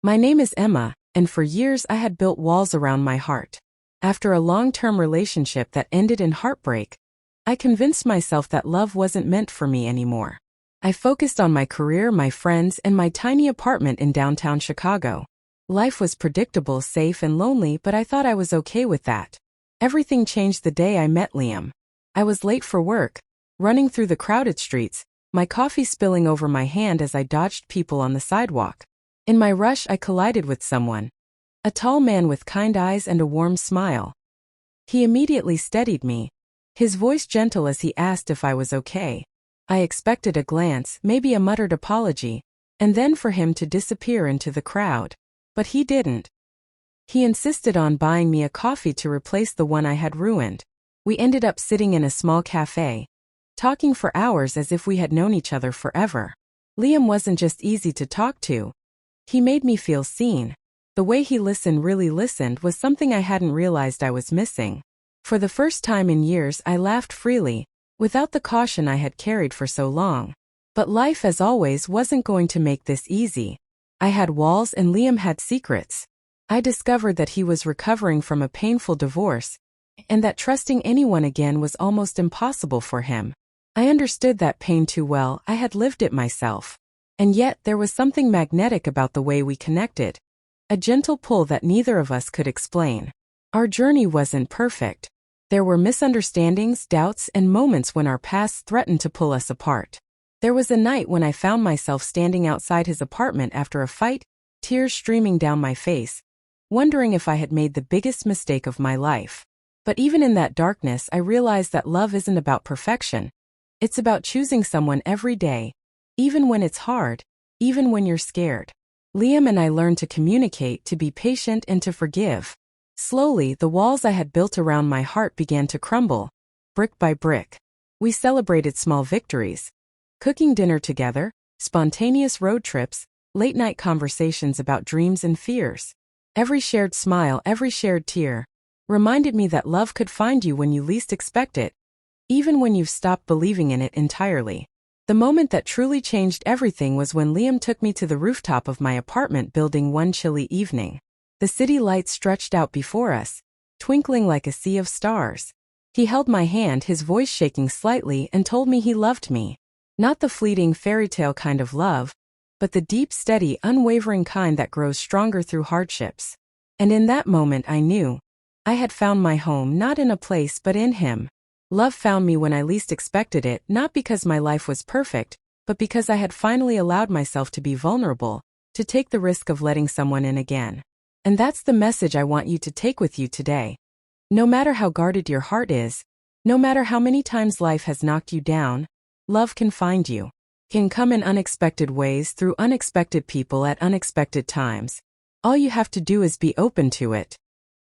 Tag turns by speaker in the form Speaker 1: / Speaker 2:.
Speaker 1: My name is Emma, and for years I had built walls around my heart. After a long-term relationship that ended in heartbreak, I convinced myself that love wasn't meant for me anymore. I focused on my career, my friends, and my tiny apartment in downtown Chicago. Life was predictable, safe, and lonely, but I thought I was okay with that. Everything changed the day I met Liam. I was late for work, running through the crowded streets, my coffee spilling over my hand as I dodged people on the sidewalk. In my rush, I collided with someone. A tall man with kind eyes and a warm smile. He immediately steadied me, his voice gentle as he asked if I was okay. I expected a glance, maybe a muttered apology, and then for him to disappear into the crowd. But he didn't. He insisted on buying me a coffee to replace the one I had ruined. We ended up sitting in a small cafe, talking for hours as if we had known each other forever. Liam wasn't just easy to talk to. He made me feel seen. The way he really listened, was something I hadn't realized I was missing. For the first time in years, I laughed freely, without the caution I had carried for so long. But life, as always, wasn't going to make this easy. I had walls and Liam had secrets. I discovered that he was recovering from a painful divorce, and that trusting anyone again was almost impossible for him. I understood that pain too well, I had lived it myself. And yet, there was something magnetic about the way we connected. A gentle pull that neither of us could explain. Our journey wasn't perfect. There were misunderstandings, doubts, and moments when our paths threatened to pull us apart. There was a night when I found myself standing outside his apartment after a fight, tears streaming down my face, wondering if I had made the biggest mistake of my life. But even in that darkness, I realized that love isn't about perfection. It's about choosing someone every day, even when it's hard, even when you're scared. Liam and I learned to communicate, to be patient, and to forgive. Slowly, the walls I had built around my heart began to crumble, brick by brick. We celebrated small victories. Cooking dinner together, spontaneous road trips, late-night conversations about dreams and fears. Every shared smile, every shared tear, reminded me that love could find you when you least expect it, even when you've stopped believing in it entirely. The moment that truly changed everything was when Liam took me to the rooftop of my apartment building one chilly evening. The city lights stretched out before us, twinkling like a sea of stars. He held my hand, his voice shaking slightly, and told me he loved me. Not the fleeting fairy tale kind of love, but the deep, steady, unwavering kind that grows stronger through hardships. And in that moment I knew I had found my home, not in a place but in him. Love found me when I least expected it, not because my life was perfect, but because I had finally allowed myself to be vulnerable, to take the risk of letting someone in again. And that's the message I want you to take with you today. No matter how guarded your heart is, no matter how many times life has knocked you down, love can find you. Can come in unexpected ways, through unexpected people at unexpected times. All you have to do is be open to it.